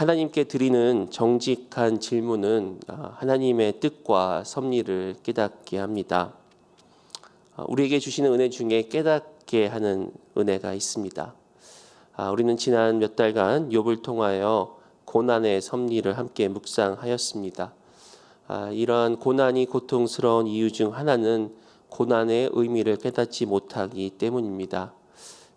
하나님께 드리는 정직한 질문은 하나님의 뜻과 섭리를 깨닫게 합니다. 우리에게 주시는 은혜 중에 깨닫게 하는 은혜가 있습니다. 우리는 지난 몇 달간 욥을 통하여 고난의 섭리를 함께 묵상하였습니다. 이러한 고난이 고통스러운 이유 중 하나는 고난의 의미를 깨닫지 못하기 때문입니다.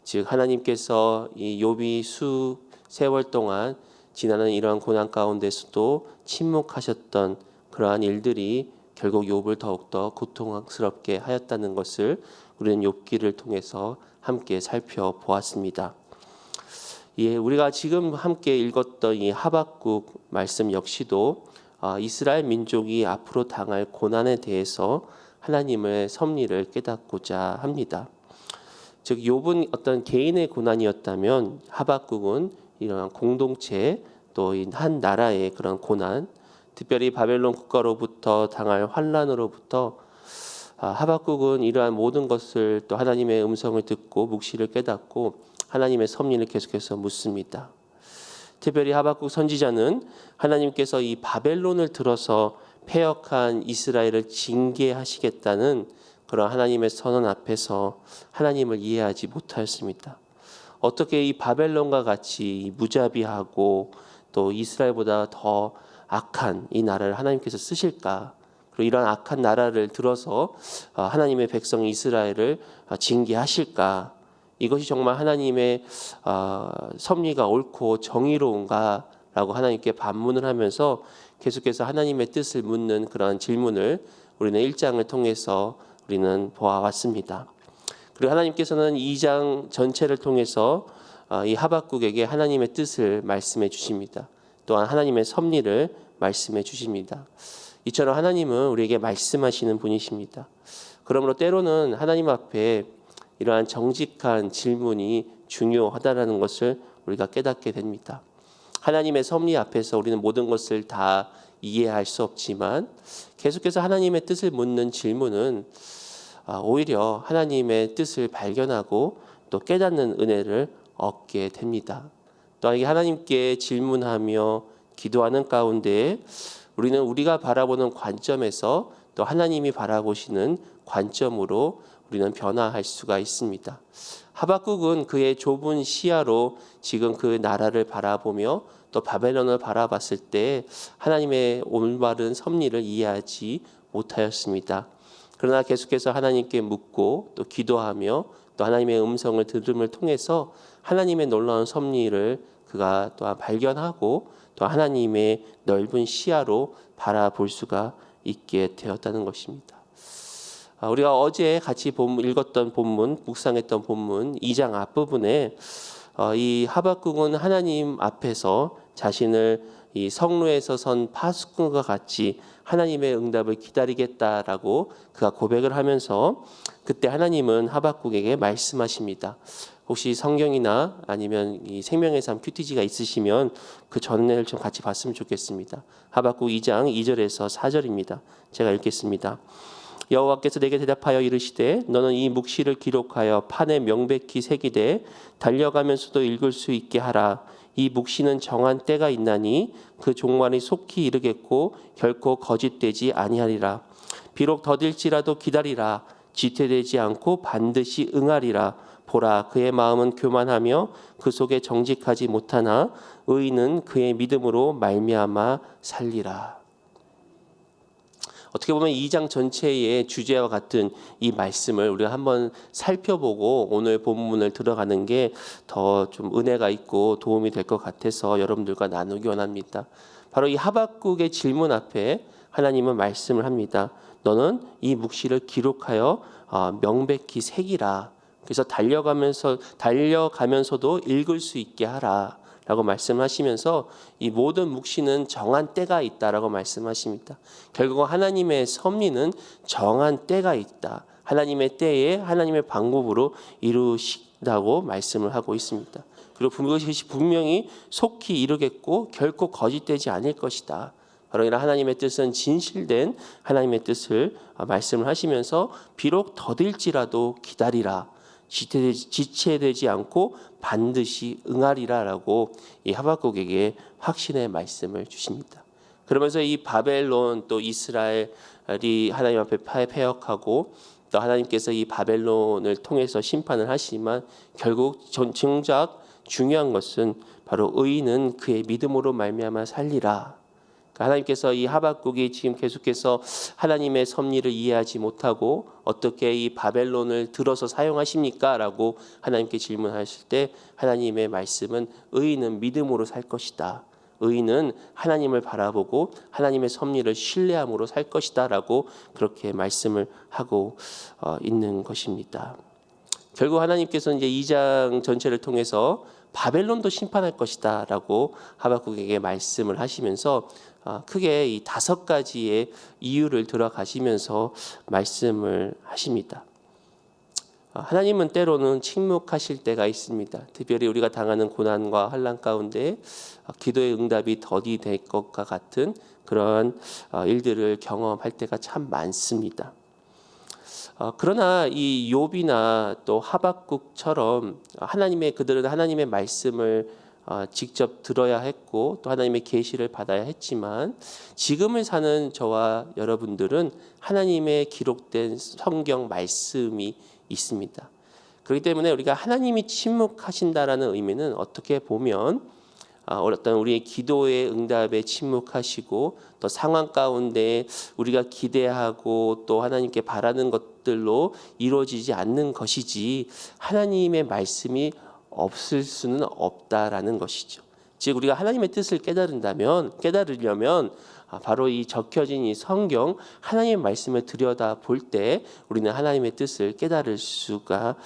즉 하나님께서 이 욥이 수세월 동안 지나는 이러한 고난 가운데서도 침묵하셨던 그러한 일들이 결국 욥을 더욱더 고통스럽게 하였다는 것을 우리는 욥기를 통해서 함께 살펴보았습니다. 우리가 지금 함께 읽었던 이 하박국 말씀 역시도 이스라엘 민족이 앞으로 당할 고난에 대해서 하나님의 섭리를 깨닫고자 합니다. 즉 욥은 어떤 개인의 고난이었다면 하박국은 이러한 공동체 또 한 나라의 그런 고난, 특별히 바벨론 국가로부터 당할 환난으로부터 하박국은 이러한 모든 것을 또 하나님의 음성을 듣고 묵시를 깨닫고 하나님의 섭리를 계속해서 묻습니다. 특별히 하박국 선지자는 하나님께서 이 바벨론을 들어서 패역한 이스라엘을 징계하시겠다는 그런 하나님의 선언 앞에서 하나님을 이해하지 못하였습니다. 어떻게 이 바벨론과 같이 무자비하고 또 이스라엘보다 더 악한 이 나라를 하나님께서 쓰실까? 그리고 이런 악한 나라를 들어서 하나님의 백성 이스라엘을 징계하실까? 이것이 정말 하나님의 섭리가 옳고 정의로운가라고 하나님께 반문을 하면서 계속해서 하나님의 뜻을 묻는 그런 질문을 우리는 1장을 통해서 우리는 보아왔습니다. 그리고 하나님께서는 2장 전체를 통해서 이 하박국에게 하나님의 뜻을 말씀해 주십니다. 또한 하나님의 섭리를 말씀해 주십니다. 이처럼 하나님은 우리에게 말씀하시는 분이십니다. 그러므로 때로는 하나님 앞에 이러한 정직한 질문이 중요하다는 것을 우리가 깨닫게 됩니다. 하나님의 섭리 앞에서 우리는 모든 것을 다 이해할 수 없지만 계속해서 하나님의 뜻을 묻는 질문은 오히려 하나님의 뜻을 발견하고 또 깨닫는 은혜를 얻게 됩니다. 또한 하나님께 질문하며 기도하는 가운데 우리는 우리가 바라보는 관점에서 또 하나님이 바라보시는 관점으로 우리는 변화할 수가 있습니다. 하박국은 그의 좁은 시야로 지금 그 나라를 바라보며 또 바벨론을 바라봤을 때 하나님의 올바른 섭리를 이해하지 못하였습니다. 그러나 계속해서 하나님께 묻고 또 기도하며 또 하나님의 음성을 들음을 통해서 하나님의 놀라운 섭리를 그가 또한 발견하고 또 하나님의 넓은 시야로 바라볼 수가 있게 되었다는 것입니다. 우리가 어제 같이 읽었던 본문, 묵상했던 본문 2장 앞부분에 이 하박국은 하나님 앞에서 자신을 이 성루에서 선 파수꾼과 같이 하나님의 응답을 기다리겠다라고 그가 고백을 하면서 그때 하나님은 하박국에게 말씀하십니다. 혹시 성경이나 아니면 이 생명의 삶 큐티지가 있으시면 그 전례를 좀 같이 봤으면 좋겠습니다. 하박국 2장 2절에서 4절입니다. 제가 읽겠습니다. 여호와께서 내게 대답하여 이르시되 너는 이 묵시를 기록하여 판에 명백히 새기되 달려가면서도 읽을 수 있게 하라. 이 묵시는 정한 때가 있나니 그 종말이 속히 이르겠고 결코 거짓되지 아니하리라. 비록 더딜지라도 기다리라. 지체되지 않고 반드시 응하리라. 보라, 그의 마음은 교만하며 그 속에 정직하지 못하나 의인은 그의 믿음으로 말미암아 살리라. 어떻게 보면 2장 전체의 주제와 같은 이 말씀을 우리가 한번 살펴보고 오늘 본문을 들어가는 게 더 좀 은혜가 있고 도움이 될 것 같아서 여러분들과 나누기 원합니다. 바로 이 하박국의 질문 앞에 하나님은 말씀을 합니다. 너는 이 묵시를 기록하여 명백히 새기라. 그래서 달려가면서도 읽을 수 있게 하라. 라고 말씀하시면서 이 모든 묵시는 정한 때가 있다라고 말씀하십니다. 결국 하나님의 섭리는 정한 때가 있다. 하나님의 때에 하나님의 방법으로 이루신다고 말씀을 하고 있습니다. 그리고 그것이 분명히 속히 이루겠고 결코 거짓되지 않을 것이다. 바로 이런 하나님의 뜻은 진실된 하나님의 뜻을 말씀을 하시면서 비록 더딜지라도 기다리라. 지체되지 않고 반드시 응하리라라고 이 하박국에게 확신의 말씀을 주십니다. 그러면서 이 바벨론 또 이스라엘이 하나님 앞에 패역하고 또 하나님께서 이 바벨론을 통해서 심판을 하시지만 결국 정작 중요한 것은 바로 의인은 그의 믿음으로 말미암아 살리라. 하나님께서 이 하박국이 지금 계속해서 하나님의 섭리를 이해하지 못하고 어떻게 이 바벨론을 들어서 사용하십니까? 라고 하나님께 질문하실 때 하나님의 말씀은 의인은 믿음으로 살 것이다. 의인은 하나님을 바라보고 하나님의 섭리를 신뢰함으로 살 것이다 라고 그렇게 말씀을 하고 있는 것입니다. 결국 하나님께서는 이제 2장 전체를 통해서 바벨론도 심판할 것이다 라고 하박국에게 말씀을 하시면서 크게 이 5가지의 이유를 들어가시면서 말씀을 하십니다. 하나님은 때로는 침묵하실 때가 있습니다. 특별히 우리가 당하는 고난과 환난 가운데 기도의 응답이 더디 될 것과 같은 그런 일들을 경험할 때가 참 많습니다. 그러나 이 욥이나 또 하박국처럼 그들은 하나님의 말씀을 직접 들어야 했고 또 하나님의 계시를 받아야 했지만 지금을 사는 저와 여러분들은 하나님의 기록된 성경 말씀이 있습니다. 그렇기 때문에 우리가 하나님이 침묵하신다라는 의미는 어떻게 보면 어떤 우리의 기도의 응답에 침묵하시고 또 상황 가운데 우리가 기대하고 또 하나님께 바라는 것들로 이루어지지 않는 것이지 하나님의 말씀이 없을 수는 없다라는 것이죠. 즉 우리가 하나님의 뜻을 깨달으려면 바로 이 적혀진 이 성경 하나님의 말씀을 들여다 볼 때 우리는 하나님의 뜻을 깨달을 수가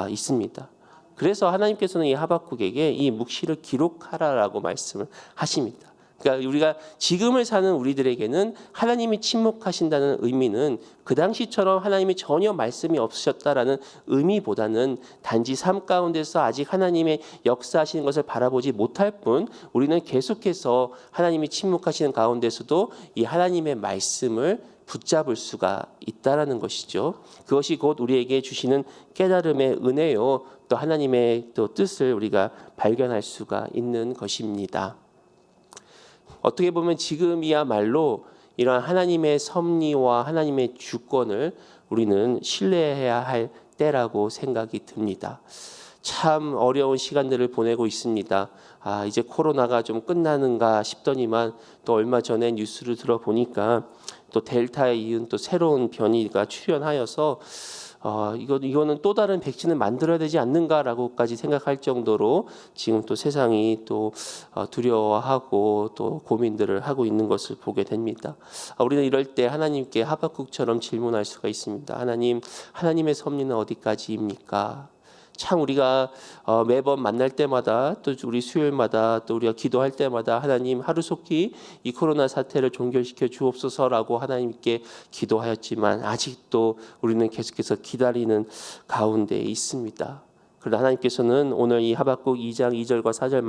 있습니다. 그래서 하나님께서는 이 하박국에게 이 묵시를 기록하라라고 말씀을 하십니다. 그러니까 우리가 지금을 사는 우리들에게는 하나님이 침묵하신다는 의미는 그 당시처럼 하나님이 전혀 말씀이 없으셨다라는 의미보다는 단지 삶 가운데서 아직 하나님의 역사하시는 것을 바라보지 못할 뿐 우리는 계속해서 하나님이 침묵하시는 가운데서도 이 하나님의 말씀을 붙잡을 수가 있다라는 것이죠. 그것이 곧 우리에게 주시는 깨달음의 은혜요, 또 하나님의 또 뜻을 우리가 발견할 수가 있는 것입니다. 어떻게 보면 지금이야말로 이러한 하나님의 섭리와 하나님의 주권을 우리는 신뢰해야 할 때라고 생각이 듭니다. 참 어려운 시간들을 보내고 있습니다. 이제 코로나가 좀 끝나는가 싶더니만 또 얼마 전에 뉴스를 들어보니까 또 델타에 이은 또 새로운 변이가 출현하여서 이거는 또 다른 백신을 만들어야 되지 않는가라고까지 생각할 정도로 지금 또 세상이 또 두려워하고 또 고민들을 하고 있는 것을 보게 됩니다. 우리는 이럴 때 하나님께 하박국처럼 질문할 수가 있습니다. 하나님의 섭리는 어디까지입니까? 참 우리가 매번 만날 때마다 또 우리 수요일마다 또 우리가 기도할 때마다 하나님 하루속히 이 코로나 사태를 종결시켜 주옵소서라고 하나님께 기도하였지만 아직도 우리는 계속해서 기다리는 가운데 있습니다. 그러나 하나님께서는 오늘 이 하박국 2장 2절과 4절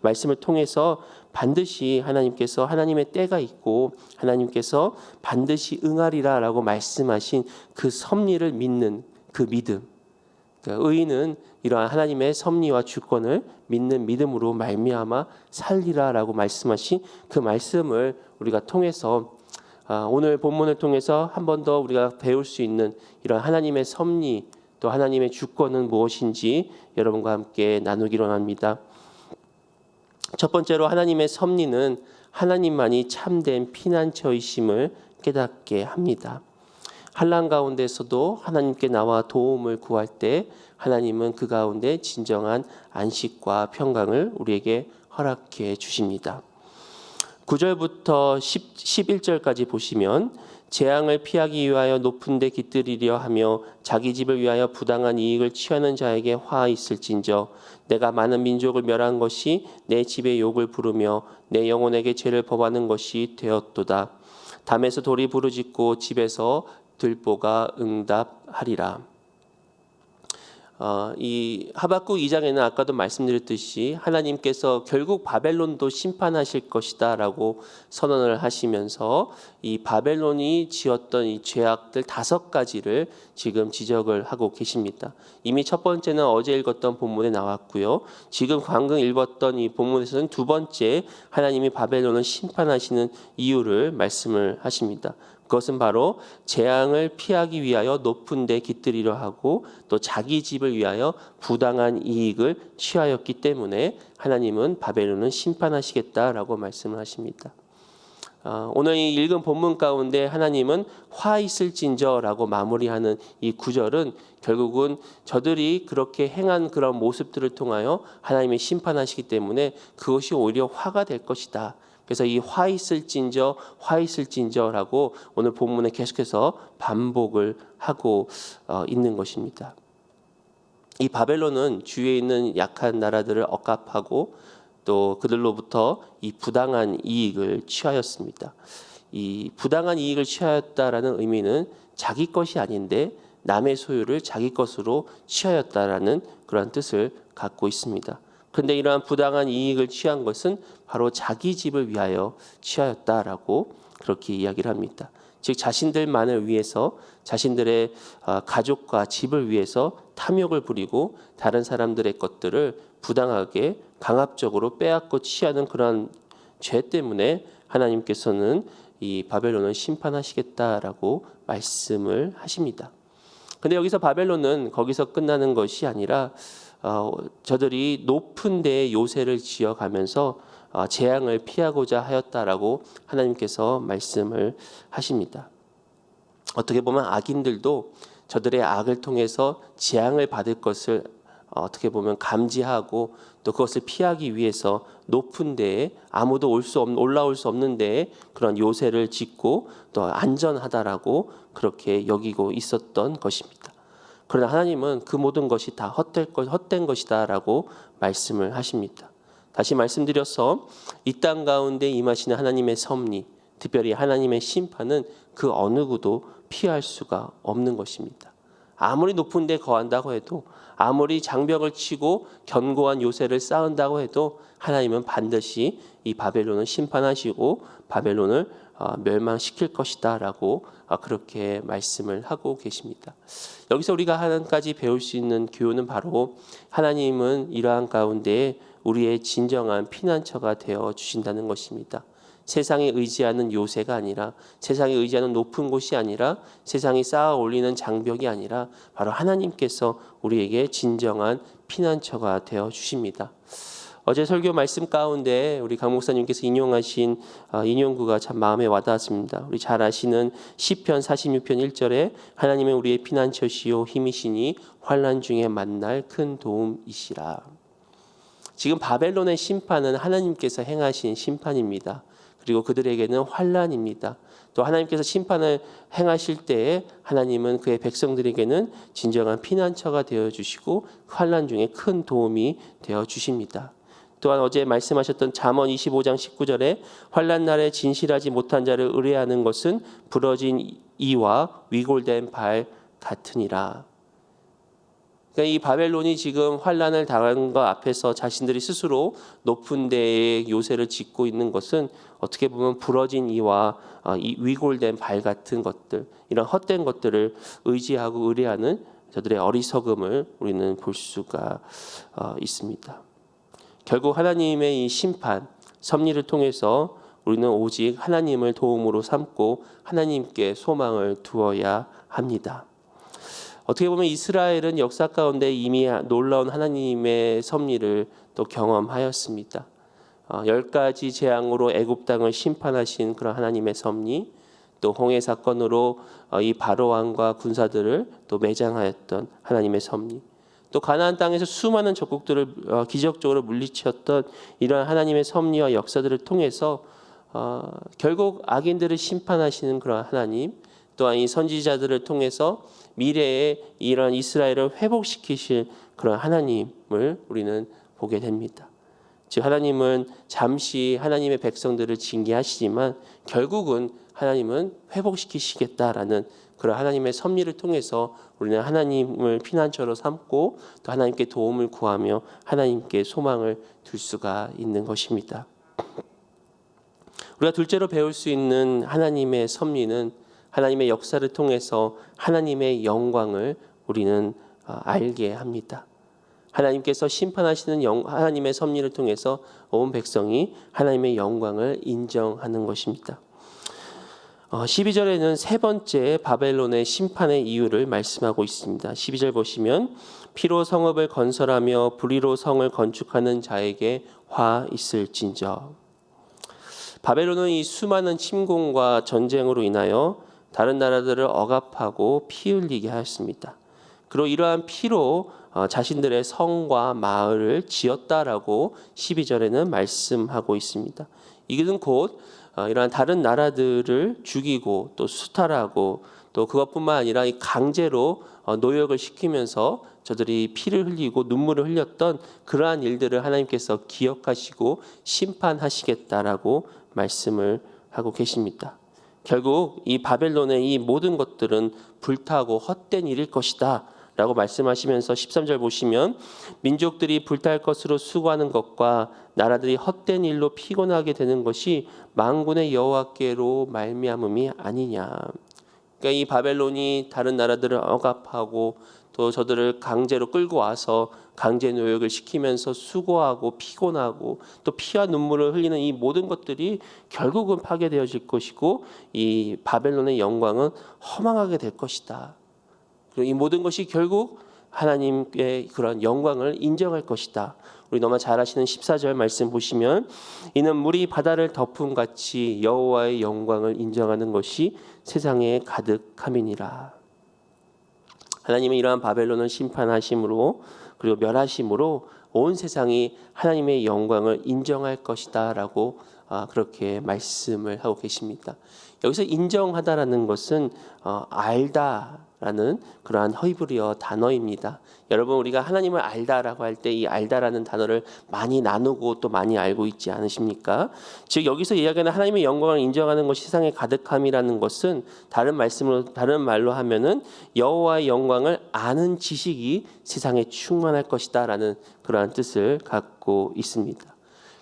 말씀을 통해서 반드시 하나님께서 하나님의 때가 있고 하나님께서 반드시 응하리라라고 말씀하신 그 섭리를 믿는 그 믿음, 의인은 이러한 하나님의 섭리와 주권을 믿는 믿음으로 말미암아 살리라라고 말씀하신 그 말씀을 우리가 통해서 오늘 본문을 통해서 한 번 더 우리가 배울 수 있는 이러한 하나님의 섭리 또 하나님의 주권은 무엇인지 여러분과 함께 나누기로 합니다. 첫 번째로 하나님의 섭리는 하나님만이 참된 피난처이심을 깨닫게 합니다. 환난 가운데서도 하나님께 나와 도움을 구할 때 하나님은 그 가운데 진정한 안식과 평강을 우리에게 허락해 주십니다. 9절부터 11절까지 보시면 재앙을 피하기 위하여 높은 데 깃들이려 하며 자기 집을 위하여 부당한 이익을 취하는 자에게 화 있을진저 내가 많은 민족을 멸한 것이 내 집에 욕을 부르며 내 영혼에게 죄를 범하는 것이 되었도다. 담에서 돌이 부르짖고 집에서 들보가 응답하리라. 이 하박국 2장에는 아까도 말씀드렸듯이 하나님께서 결국 바벨론도 심판하실 것이다라고 선언을 하시면서 이 바벨론이 지었던 이 죄악들 5가지를 지금 지적을 하고 계십니다. 이미 첫 번째는 어제 읽었던 본문에 나왔고요. 지금 방금 읽었던 이 본문에서는 두 번째 하나님이 바벨론을 심판하시는 이유를 말씀을 하십니다. 그것은 바로 재앙을 피하기 위하여 높은 데 깃들이려 하고 또 자기 집을 위하여 부당한 이익을 취하였기 때문에 하나님은 바벨론을 심판하시겠다라고 말씀을 하십니다. 오늘 이 읽은 본문 가운데 하나님은 화 있을진저라고 마무리하는 이 구절은 결국은 저들이 그렇게 행한 그런 모습들을 통하여 하나님이 심판하시기 때문에 그것이 오히려 화가 될 것이다. 그래서 이 화 있을진저라고 오늘 본문에 계속해서 반복을 하고 있는 것입니다. 이 바벨론은 주위에 있는 약한 나라들을 억압하고 또 그들로부터 이 부당한 이익을 취하였습니다. 이 부당한 이익을 취하였다라는 의미는 자기 것이 아닌데 남의 소유를 자기 것으로 취하였다라는 그런 뜻을 갖고 있습니다. 그런데 이러한 부당한 이익을 취한 것은 바로 자기 집을 위하여 취하였다라고 그렇게 이야기를 합니다. 즉 자신들만을 위해서 자신들의 가족과 집을 위해서 탐욕을 부리고 다른 사람들의 것들을 부당하게 강압적으로 빼앗고 취하는 그런 죄 때문에 하나님께서는 이 바벨론을 심판하시겠다라고 말씀을 하십니다. 그런데 여기서 바벨론은 거기서 끝나는 것이 아니라 저들이 높은 데에 요새를 지어가면서 재앙을 피하고자 하였다라고 하나님께서 말씀을 하십니다. 어떻게 보면 악인들도 저들의 악을 통해서 재앙을 받을 것을 어떻게 보면 감지하고 또 그것을 피하기 위해서 높은 데에 아무도 올라올 수 없는 데에 그런 요새를 짓고 또 안전하다라고 그렇게 여기고 있었던 것입니다. 그러나 하나님은 그 모든 것이 다 헛된 것이다라고 말씀을 하십니다. 다시 말씀드려서 이 땅 가운데 임하시는 하나님의 섭리, 특별히 하나님의 심판은 그 어느 누구도 피할 수가 없는 것입니다. 아무리 높은 데 거한다고 해도 아무리 장벽을 치고 견고한 요새를 쌓은다고 해도 하나님은 반드시 이 바벨론을 심판하시고 바벨론을 멸망시킬 것이다라고 그렇게 말씀을 하고 계십니다. 여기서 우리가 한 가지 배울 수 있는 교훈은 바로 하나님은 이러한 가운데 우리의 진정한 피난처가 되어 주신다는 것입니다. 세상에 의지하는 요새가 아니라 세상에 의지하는 높은 곳이 아니라 세상이 쌓아 올리는 장벽이 아니라 바로 하나님께서 우리에게 진정한 피난처가 되어 주십니다. 어제 설교 말씀 가운데 우리 강 목사님께서 인용하신 인용구가 참 마음에 와닿았습니다. 우리 잘 아시는 시편 46편 1절에 하나님은 우리의 피난처시요 힘이시니 환난 중에 만날 큰 도움이시라. 지금 바벨론의 심판은 하나님께서 행하신 심판입니다. 그리고 그들에게는 환난입니다. 또 하나님께서 심판을 행하실 때에 하나님은 그의 백성들에게는 진정한 피난처가 되어주시고 환난 중에 큰 도움이 되어주십니다. 또한 어제 말씀하셨던 잠언 25장 19절에 환난 날에 진실하지 못한 자를 의뢰하는 것은 부러진 이와 위골된 발 같으니라. 그러니까 이 바벨론이 지금 환난을 당한 것 앞에서 자신들이 스스로 높은 데에 요새를 짓고 있는 것은 어떻게 보면 부러진 이와 이 위골된 발 같은 것들, 이런 헛된 것들을 의지하고 의뢰하는 저들의 어리석음을 우리는 볼 수가 있습니다. 결국 하나님의 이 심판, 섭리를 통해서 우리는 오직 하나님을 도움으로 삼고 하나님께 소망을 두어야 합니다. 어떻게 보면 이스라엘은 역사 가운데 이미 놀라운 하나님의 섭리를 또 경험하였습니다. 10가지 재앙으로 애굽 땅을 심판하신 그런 하나님의 섭리, 또 홍해 사건으로 이 바로 왕과 군사들을 또 매장하였던 하나님의 섭리, 또 가나안 땅에서 수많은 적국들을 기적적으로 물리쳤던 이러한 하나님의 섭리와 역사들을 통해서 결국 악인들을 심판하시는 그런 하나님, 또한 이 선지자들을 통해서 미래에 이런 이스라엘을 회복시키실 그런 하나님을 우리는 보게 됩니다. 즉 하나님은 잠시 하나님의 백성들을 징계하시지만 결국은 하나님은 회복시키시겠다라는 그런 하나님의 섭리를 통해서 우리는 하나님을 피난처로 삼고 또 하나님께 도움을 구하며 하나님께 소망을 둘 수가 있는 것입니다. 우리가 둘째로 배울 수 있는 하나님의 섭리는 하나님의 역사를 통해서 하나님의 영광을 우리는 알게 합니다. 하나님께서 심판하시는 하나님의 섭리를 통해서 온 백성이 하나님의 영광을 인정하는 것입니다. 12절에는 세 번째 바벨론의 심판의 이유를 말씀하고 있습니다. 12절 보시면 피로 성읍을 건설하며 불의로 성을 건축하는 자에게 화 있을진저. 바벨론은 이 수많은 침공과 전쟁으로 인하여 다른 나라들을 억압하고 피 흘리게 하였습니다. 그리고 이러한 피로 자신들의 성과 마을을 지었다라고 12절에는 말씀하고 있습니다. 이것은 곧 이러한 다른 나라들을 죽이고 또 수탈하고 또 그것뿐만 아니라 강제로 노역을 시키면서 저들이 피를 흘리고 눈물을 흘렸던 그러한 일들을 하나님께서 기억하시고 심판하시겠다라고 말씀을 하고 계십니다. 결국 이 바벨론의 이 모든 것들은 불타고 헛된 일일 것이다 라고 말씀하시면서 13절 보시면 민족들이 불탈 것으로 수고하는 것과 나라들이 헛된 일로 피곤하게 되는 것이 만군의 여호와께로 말미암음이 아니냐. 그러니까 이 바벨론이 다른 나라들을 억압하고 또 저들을 강제로 끌고 와서 강제 노역을 시키면서 수고하고 피곤하고 또 피와 눈물을 흘리는 이 모든 것들이 결국은 파괴되어질 것이고 이 바벨론의 영광은 허망하게 될 것이다. 그리고 이 모든 것이 결국 하나님의 그런 영광을 인정할 것이다. 우리 너무 잘 아시는 14절 말씀 보시면 이는 물이 바다를 덮음 같이 여호와의 영광을 인정하는 것이 세상에 가득함이니라. 하나님은 이러한 바벨론을 심판하심으로 그리고 멸하심으로 온 세상이 하나님의 영광을 인정할 것이다라고 그렇게 말씀을 하고 계십니다. 여기서 인정하다라는 것은 알다라는 그러한 히브리어 단어입니다. 여러분 우리가 하나님을 알다라고 할 때 이 알다라는 단어를 많이 나누고 또 많이 알고 있지 않으십니까? 즉 여기서 이야기하는 하나님의 영광을 인정하는 것이 세상에 가득함이라는 것은 다른 말로 하면은 여호와의 영광을 아는 지식이 세상에 충만할 것이다라는 그러한 뜻을 갖고 있습니다.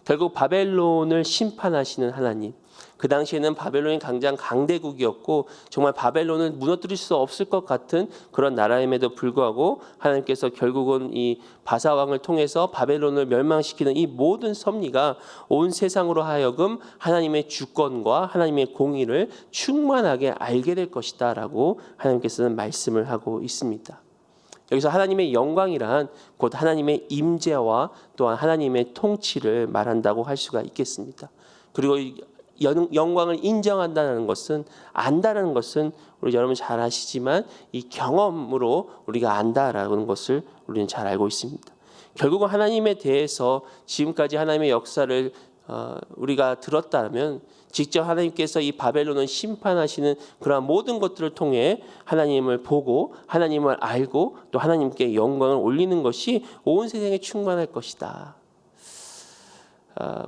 결국 바벨론을 심판하시는 하나님, 그 당시에는 바벨론이 당장 강대국이었고 정말 바벨론을 무너뜨릴 수 없을 것 같은 그런 나라임에도 불구하고 하나님께서 결국은 이 바사왕을 통해서 바벨론을 멸망시키는 이 모든 섭리가 온 세상으로 하여금 하나님의 주권과 하나님의 공의를 충만하게 알게 될 것이다 라고 하나님께서는 말씀을 하고 있습니다. 여기서 하나님의 영광이란 곧 하나님의 임재와 또한 하나님의 통치를 말한다고 할 수가 있겠습니다. 그리고 영광을 인정한다는 것은 안다는 것은 우리 여러분 잘 아시지만 이 경험으로 우리가 안다라는 것을 우리는 잘 알고 있습니다. 결국은 하나님에 대해서 지금까지 하나님의 역사를 우리가 들었다면 직접 하나님께서 이 바벨론을 심판하시는 그러한 모든 것들을 통해 하나님을 보고 하나님을 알고 또 하나님께 영광을 올리는 것이 온 세상에 충만할 것이다.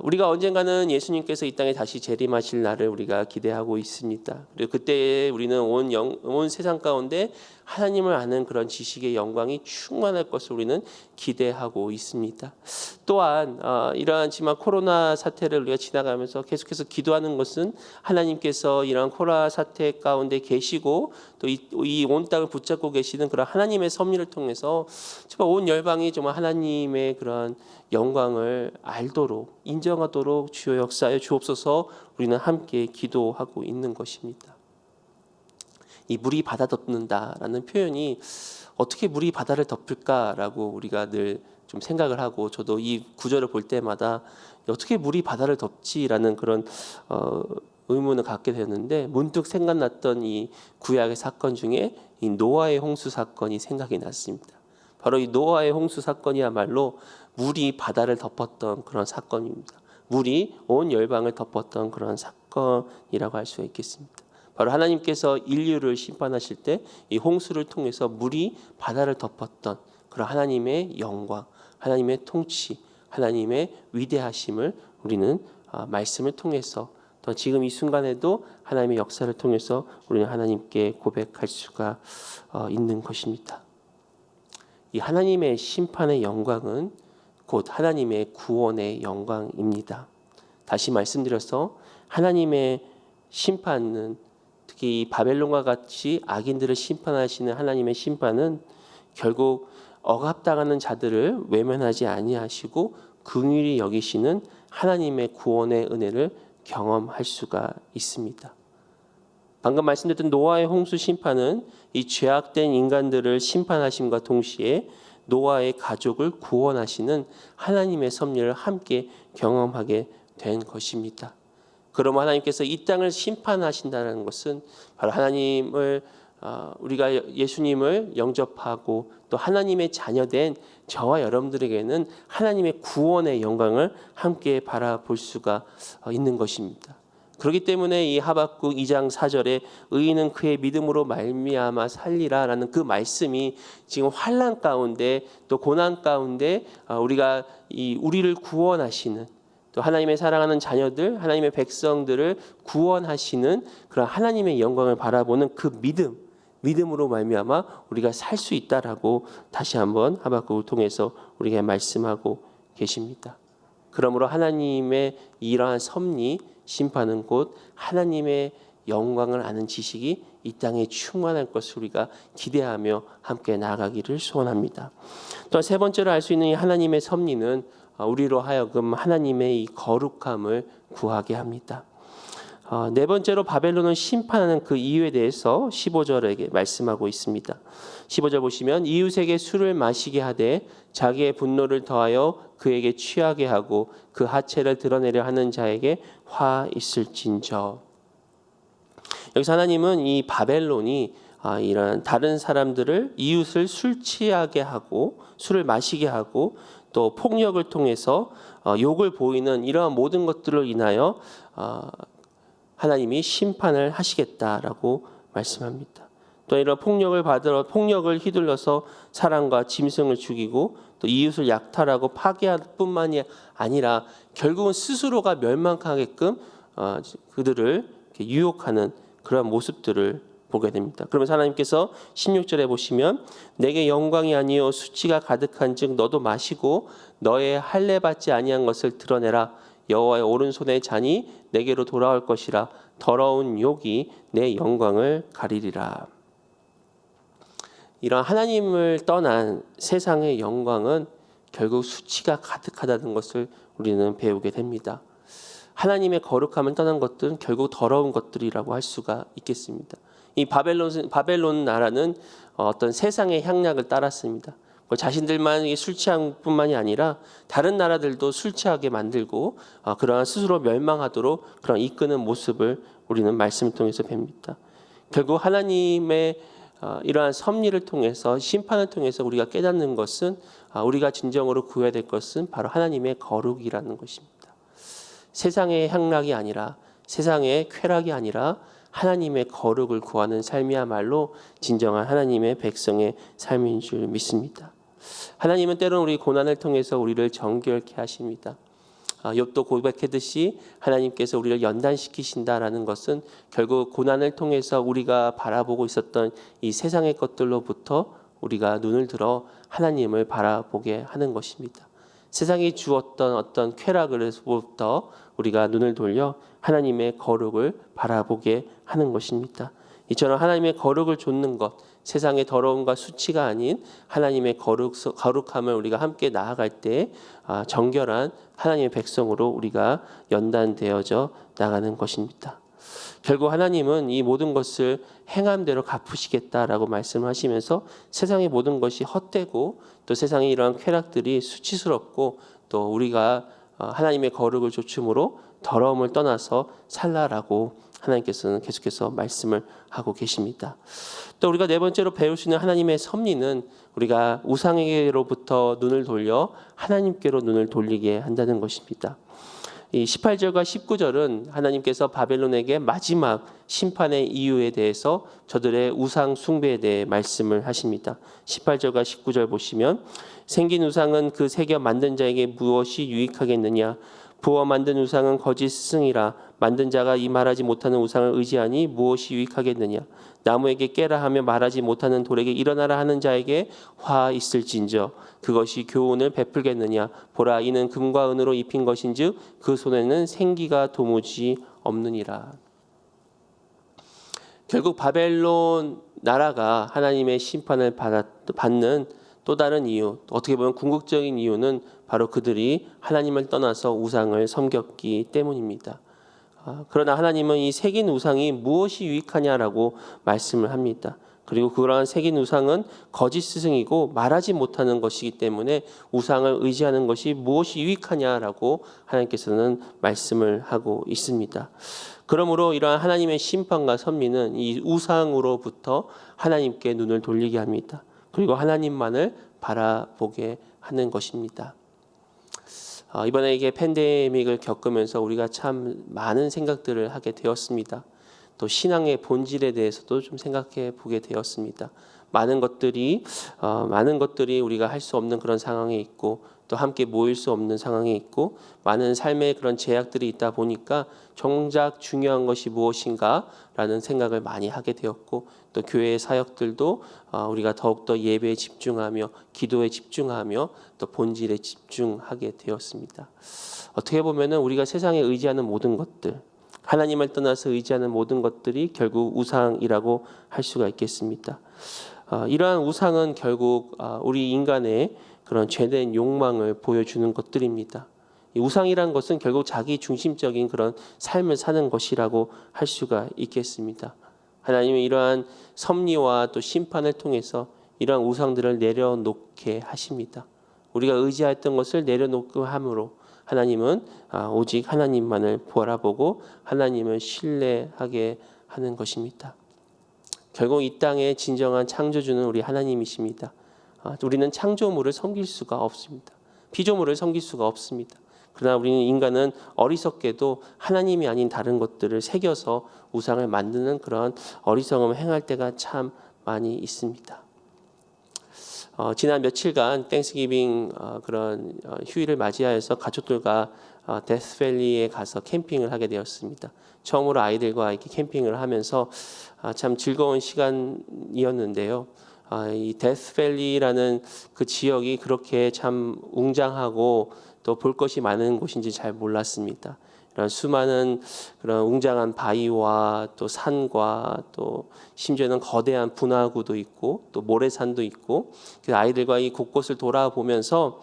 우리가 언젠가는 예수님께서 이 땅에 다시 재림하실 날을 우리가 기대하고 있습니다. 그리고 그때 우리는 온 세상 가운데 하나님을 아는 그런 지식의 영광이 충만할 것을 우리는 기대하고 있습니다. 또한 이러한 지금 코로나 사태를 우리가 지나가면서 계속해서 기도하는 것은 하나님께서 이러한 코로나 사태 가운데 계시고 또 이 온 땅을 붙잡고 계시는 그런 하나님의 섭리를 통해서 정말 온 열방이 정말 하나님의 그런 영광을 알도록 인정하도록 주여 역사에 주옵소서 우리는 함께 기도하고 있는 것입니다. 이 물이 바다 덮는다라는 표현이 어떻게 물이 바다를 덮을까라고 우리가 늘 좀 생각을 하고 저도 이 구절을 볼 때마다 어떻게 물이 바다를 덮지라는 그런 의문을 갖게 되었는데 문득 생각났던 이 구약의 사건 중에 이 노아의 홍수 사건이 생각이 났습니다. 바로 이 노아의 홍수 사건이야말로 물이 바다를 덮었던 그런 사건입니다. 물이 온 열방을 덮었던 그런 사건이라고 할 수가 있겠습니다. 바로 하나님께서 인류를 심판하실 때 이 홍수를 통해서 물이 바다를 덮었던 그런 하나님의 영광, 하나님의 통치, 하나님의 위대하심을 우리는 말씀을 통해서 또 지금 이 순간에도 하나님의 역사를 통해서 우리는 하나님께 고백할 수가 있는 것입니다. 이 하나님의 심판의 영광은 곧 하나님의 구원의 영광입니다. 다시 말씀드려서 하나님의 심판은 특히 이 바벨론과 같이 악인들을 심판하시는 하나님의 심판은 결국 억압당하는 자들을 외면하지 아니하시고 긍휼히 여기시는 하나님의 구원의 은혜를 경험할 수가 있습니다. 방금 말씀드렸던 노아의 홍수 심판은 이 죄악된 인간들을 심판하심과 동시에 노아의 가족을 구원하시는 하나님의 섭리를 함께 경험하게 된 것입니다. 그러면 하나님께서 이 땅을 심판하신다는 것은 바로 하나님을 우리가 예수님을 영접하고 또 하나님의 자녀된 저와 여러분들에게는 하나님의 구원의 영광을 함께 바라볼 수가 있는 것입니다. 그렇기 때문에 이 하박국 2장 4절에 의인은 그의 믿음으로 말미암아 살리라라는 그 말씀이 지금 환난 가운데 또 고난 가운데 우리를 구원하시는 또 하나님의 사랑하는 자녀들, 하나님의 백성들을 구원하시는 그런 하나님의 영광을 바라보는 그 믿음으로 말미암아 우리가 살 수 있다라고 다시 한번 하박국을 통해서 우리에게 말씀하고 계십니다. 그러므로 하나님의 이러한 섭리, 심판은 곧 하나님의 영광을 아는 지식이 이 땅에 충만할 것을 우리가 기대하며 함께 나아가기를 소원합니다. 또 세 번째로 알 수 있는 이 하나님의 섭리는 우리로 하여금 하나님의 이 거룩함을 구하게 합니다. 네 번째로 바벨론을 심판하는 그 이유에 대해서 15절에게 말씀하고 있습니다. 15절 보시면 이웃에게 술을 마시게 하되 자기의 분노를 더하여 그에게 취하게 하고 그 하체를 드러내려 하는 자에게 화 있을진저. 여기서 하나님은 이 바벨론이 이런 다른 사람들을 이웃을 술 취하게 하고 술을 마시게 하고 또 폭력을 통해서 욕을 보이는 이러한 모든 것들로 인하여 하나님이 심판을 하시겠다라고 말씀합니다. 또 이런 폭력을 휘둘러서 사람과 짐승을 죽이고 또 이웃을 약탈하고 파괴할 뿐만이 아니라 결국은 스스로가 멸망하게끔 그들을 유혹하는 그런 모습들을 보게 됩니다. 그러면서 하나님께서 16절에 보시면 내게 영광이 아니요 수치가 가득한즉 너도 마시고 너의 할례 받지 아니한 것을 드러내라. 여호와의 오른손의 잔이 내게로 돌아올 것이라. 더러운 욕이 내 영광을 가리리라. 이런 하나님을 떠난 세상의 영광은 결국 수치가 가득하다는 것을 우리는 배우게 됩니다. 하나님의 거룩함을 떠난 것들은 결국 더러운 것들이라고 할 수가 있겠습니다. 이 바벨론 나라는 어떤 세상의 향락을 따랐습니다. 자신들만 술 취한 뿐만이 아니라 다른 나라들도 술 취하게 만들고 그러한 스스로 멸망하도록 그런 이끄는 모습을 우리는 말씀을 통해서 봅니다. 결국 하나님의 이러한 섭리를 통해서 심판을 통해서 우리가 깨닫는 것은 우리가 진정으로 구해야 될 것은 바로 하나님의 거룩이라는 것입니다. 세상의 향락이 아니라 세상의 쾌락이 아니라 하나님의 거룩을 구하는 삶이야말로 진정한 하나님의 백성의 삶인 줄 믿습니다. 하나님은 때로는 우리 고난을 통해서 우리를 정결케 하십니다. 욥도 고백했듯이 하나님께서 우리를 연단시키신다라는 것은 결국 고난을 통해서 우리가 바라보고 있었던 이 세상의 것들로부터 우리가 눈을 들어 하나님을 바라보게 하는 것입니다. 세상이 주었던 어떤 쾌락으로부터 우리가 눈을 돌려 하나님의 거룩을 바라보게 하는 것입니다. 이처럼 하나님의 거룩을 좇는 것, 세상의 더러움과 수치가 아닌 하나님의 거룩함을 우리가 함께 나아갈 때 정결한 하나님의 백성으로 우리가 연단되어져 나가는 것입니다. 결국 하나님은 이 모든 것을 행함대로 갚으시겠다라고 말씀하시면서 세상의 모든 것이 헛되고 또 세상의 이러한 쾌락들이 수치스럽고 또 우리가 하나님의 거룩을 좇음으로 더러움을 떠나서 살라라고 하나님께서는 계속해서 말씀을 하고 계십니다. 또 우리가 네 번째로 배울 수 있는 하나님의 섭리는 우리가 우상에게로부터 눈을 돌려 하나님께로 눈을 돌리게 한다는 것입니다. 이 18절과 19절은 하나님께서 바벨론에게 마지막 심판의 이유에 대해서 저들의 우상 숭배에 대해 말씀을 하십니다. 18절과 19절 보시면 생긴 우상은 그 새겨 만든 자에게 무엇이 유익하겠느냐 부어 만든 우상은 거짓 스승이라. 만든 자가 이 말하지 못하는 우상을 의지하니 무엇이 유익하겠느냐. 나무에게 깨라 하며 말하지 못하는 돌에게 일어나라 하는 자에게 화 있을진저 그것이 교훈을 베풀겠느냐. 보라, 이는 금과 은으로 입힌 것인즉 그 손에는 생기가 도무지 없느니라. 결국 바벨론 나라가 하나님의 심판을 받는 또 다른 이유, 어떻게 보면 궁극적인 이유는 바로 그들이 하나님을 떠나서 우상을 섬겼기 때문입니다. 그러나 하나님은 이 새긴 우상이 무엇이 유익하냐라고 말씀을 합니다. 그리고 그러한 새긴 우상은 거짓 스승이고 말하지 못하는 것이기 때문에 우상을 의지하는 것이 무엇이 유익하냐라고 하나님께서는 말씀을 하고 있습니다. 그러므로 이러한 하나님의 심판과 섭리는 이 우상으로부터 하나님께 눈을 돌리게 합니다. 그리고 하나님만을 바라보게 하는 것입니다. 이번에 이게 팬데믹을 겪으면서 우리가 참 많은 생각들을 하게 되었습니다. 또 신앙의 본질에 대해서도 좀 생각해 보게 되었습니다. 많은 것들이 우리가 할 수 없는 그런 상황에 있고 또 함께 모일 수 없는 상황에 있고 많은 삶의 그런 제약들이 있다 보니까 정작 중요한 것이 무엇인가라는 생각을 많이 하게 되었고 또 교회의 사역들도 우리가 더욱더 예배에 집중하며 기도에 집중하며 또 본질에 집중하게 되었습니다. 어떻게 보면은 우리가 세상에 의지하는 모든 것들, 하나님을 떠나서 의지하는 모든 것들이 결국 우상이라고 할 수가 있겠습니다. 이러한 우상은 결국 우리 인간의 그런 죄된 욕망을 보여주는 것들입니다. 이 우상이란 것은 결국 자기 중심적인 그런 삶을 사는 것이라고 할 수가 있겠습니다. 하나님은 이러한 섭리와 또 심판을 통해서 이러한 우상들을 내려놓게 하십니다. 우리가 의지했던 것을 내려놓게 함으로 하나님은 오직 하나님만을 바라보고 하나님을 신뢰하게 하는 것입니다. 결국 이 땅의 진정한 창조주는 우리 하나님이십니다. 우리는 창조물을 섬길 수가 없습니다. 피조물을 섬길 수가 없습니다. 그러나 우리는 인간은 어리석게도 하나님이 아닌 다른 것들을 새겨서 우상을 만드는 그런 어리석음을 행할 때가 참 많이 있습니다. 지난 며칠간 땡스기빙 그런 휴일을 맞이하여서 가족들과 데스밸리에 가서 캠핑을 하게 되었습니다. 처음으로 아이들과 이렇게 캠핑을 하면서 참 즐거운 시간이었는데요. 이 데스밸리라는 그 지역이 그렇게 참 웅장하고 또 볼 것이 많은 곳인지 잘 몰랐습니다. 이런 수많은 그런 웅장한 바위와 또 산과 또 심지어는 거대한 분화구도 있고 또 모래산도 있고 그 아이들과 이 곳곳을 돌아보면서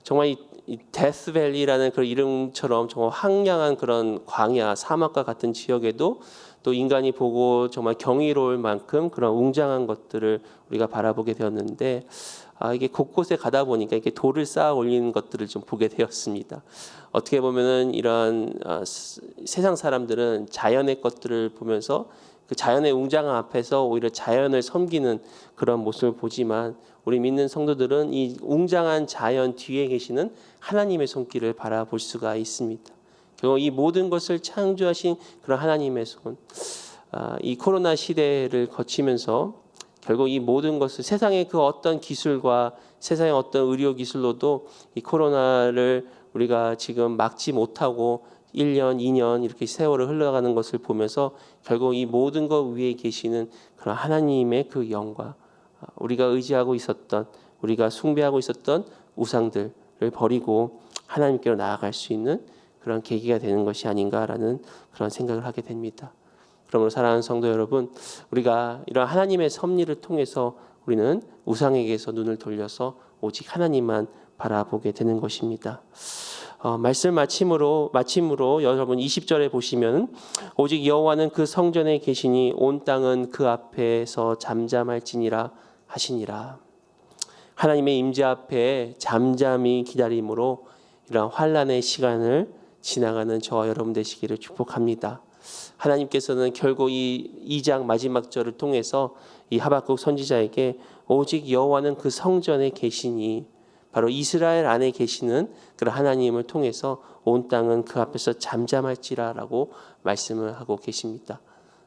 정말 이 데스밸리라는 그 이름처럼 정말 황량한 그런 광야 사막과 같은 지역에도 또 인간이 보고 정말 경이로울 만큼 그런 웅장한 것들을 우리가 바라보게 되었는데 이게 곳곳에 가다 보니까 이렇게 돌을 쌓아 올리는 것들을 좀 보게 되었습니다. 어떻게 보면은 이런 세상 사람들은 자연의 것들을 보면서 그 자연의 웅장함 앞에서 오히려 자연을 섬기는 그런 모습을 보지만 우리 믿는 성도들은 이 웅장한 자연 뒤에 계시는 하나님의 손길을 바라볼 수가 있습니다. 결국 이 모든 것을 창조하신 그런 하나님의 손, 이 코로나 시대를 거치면서 결국 이 모든 것을 세상의 그 어떤 기술과 세상의 어떤 의료 기술로도 이 코로나를 우리가 지금 막지 못하고 1년, 2년 이렇게 세월을 흘러가는 것을 보면서 결국 이 모든 것 위에 계시는 그런 하나님의 그 영광, 우리가 의지하고 있었던, 우리가 숭배하고 있었던 우상들을 버리고 하나님께로 나아갈 수 있는 그런 계기가 되는 것이 아닌가라는 그런 생각을 하게 됩니다. 그러므로 사랑하는 성도 여러분, 우리가 이런 하나님의 섭리를 통해서 우리는 우상에게서 눈을 돌려서 오직 하나님만 바라보게 되는 것입니다. 말씀 마침으로 여러분 20절에 보시면 오직 여호와는 그 성전에 계시니 온 땅은 그 앞에서 잠잠할지니라 하시니라. 하나님의 임재 앞에 잠잠히 기다림으로 이런 환난의 시간을 지나가는 저와 여러분 되시기를 축복합니다. 하나님께서는 결국 이 2장 마지막 절을 통해서 이 하박국 선지자에게 오직 여호와는 그 성전에 계시니 바로 이스라엘 안에 계시는 그런 하나님을 통해서 온 땅은 그 앞에서 잠잠할지라라고 말씀을 하고 계십니다.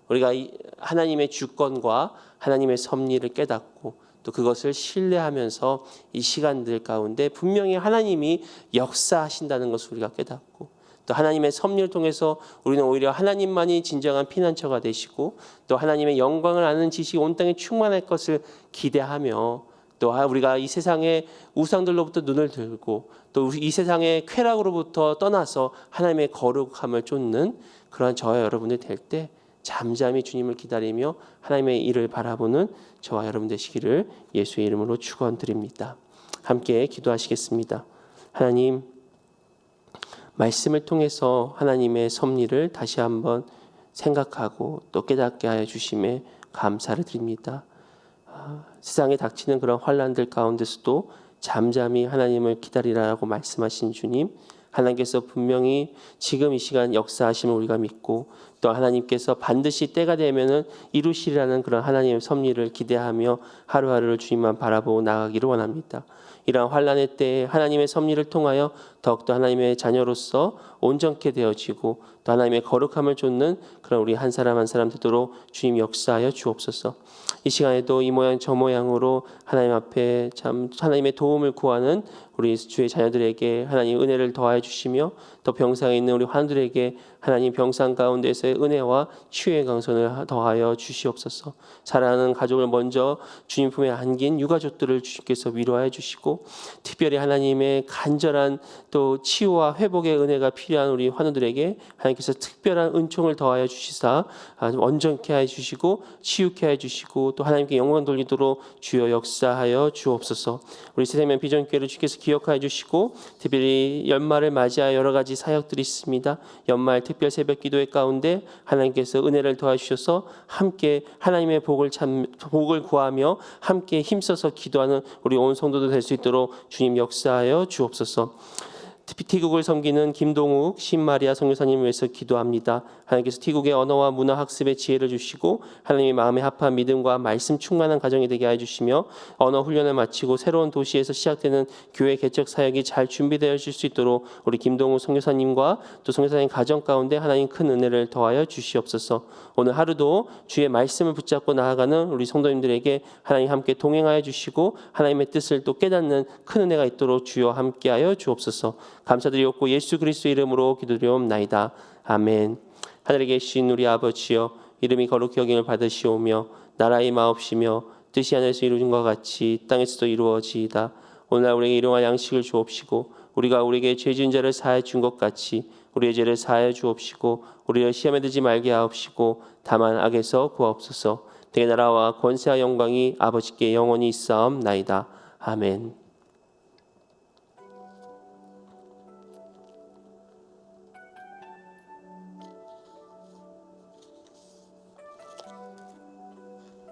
우리가 하나님의 주권과 하나님의 섭리를 깨닫고 또 그것을 신뢰하면서 이 시간들 가운데 분명히 하나님이 역사하신다는 것을 우리가 깨닫고 또 하나님의 섭리를 통해서 우리는 오히려 하나님만이 진정한 피난처가 되시고 또 하나님의 영광을 아는 지식이 온 땅에 충만할 것을 기대하며 또 우리가 이 세상의 우상들로부터 눈을 들고 또 이 세상의 쾌락으로부터 떠나서 하나님의 거룩함을 쫓는 그러한 저와 여러분들 될 때 잠잠히 주님을 기다리며 하나님의 일을 바라보는 저와 여러분 되시기를 예수의 이름으로 축원드립니다. 함께 기도하시겠습니다. 하나님, 말씀을 통해서 하나님의 섭리를 다시 한번 생각하고 또 깨닫게 하여 주심에 감사를 드립니다. 세상에 닥치는 그런 환난들 가운데서도 잠잠히 하나님을 기다리라고 말씀하신 주님, 하나님께서 분명히 지금 이 시간 역사하심을 우리가 믿고 또 하나님께서 반드시 때가 되면은 이루시리라는 그런 하나님의 섭리를 기대하며 하루하루를 주님만 바라보고 나아가기를 원합니다. 이러한 환난의 때에 하나님의 섭리를 통하여 더욱더 하나님의 자녀로서 온전케 되어지고 또 하나님의 거룩함을 좇는 그런 우리 한 사람 한 사람 되도록 주님 역사하여 주옵소서. 이 시간에도 이 모양 저 모양으로 하나님 앞에 참 하나님의 도움을 구하는 우리 주의 자녀들에게 하나님 은혜를 더하여 주시며 또 병상에 있는 우리 환우들에게 하나님 병상 가운데서의 은혜와 치유의 강선을 더하여 주시옵소서. 사랑하는 가족을 먼저 주님 품에 안긴 유가족들을 주님께서 위로하여 주시고 특별히 하나님의 간절한 또 치유와 회복의 은혜가 필요한 우리 환우들에게 하나님께서 특별한 은총을 더하여 주시사 온전케 하여 주시고 치유케 하여 주시고 또 하나님께 영광 돌리도록 주여 역사하여 주옵소서. 우리 새생명 비전교회를 주께서 기억하여 주시고 특별히 연말을 맞이하여 여러 가지 사역들이 있습니다. 연말 특별 새벽 기도회 가운데 하나님께서 은혜를 더하여 주셔서 함께 하나님의 복을 구하며 함께 힘써서 기도하는 우리 온 성도들 될 수 있도록 주님 역사하여 주옵소서. 티국을 섬기는 김동욱 신마리아 선교사님을 위해서 기도합니다. 하나님께서 티국의 언어와 문화 학습의 지혜를 주시고 하나님의 마음에 합한 믿음과 말씀 충만한 가정이 되게 해 주시며 언어 훈련을 마치고 새로운 도시에서 시작되는 교회 개척 사역이 잘 준비되어질 수 있도록 우리 김동욱 선교사님과 또 선교사님 가정 가운데 하나님 큰 은혜를 더하여 주시옵소서. 오늘 하루도 주의 말씀을 붙잡고 나아가는 우리 성도님들에게 하나님 함께 동행하여 주시고 하나님의 뜻을 또 깨닫는 큰 은혜가 있도록 주여 함께하여 주옵소서. 감사드리옵고 예수 그리스도의 이름으로 기도드리옵나이다. 아멘. 하늘에 계신 우리 아버지여, 이름이 거룩히 여김을 받으시오며 나라의 마옵시며 뜻이 하늘에서 이루어진 것 같이 땅에서도 이루어지이다. 오늘 우리에게 일용할 양식을 주옵시고 우리가 우리에게 죄 지은 자를 사하여 준 것 같이 우리의 죄를 사하여 주옵시고 우리를 시험에 들지 말게 하옵시고 다만 악에서 구하옵소서. 내 나라와 권세와 영광이 아버지께 영원히 있사옵나이다. 아멘.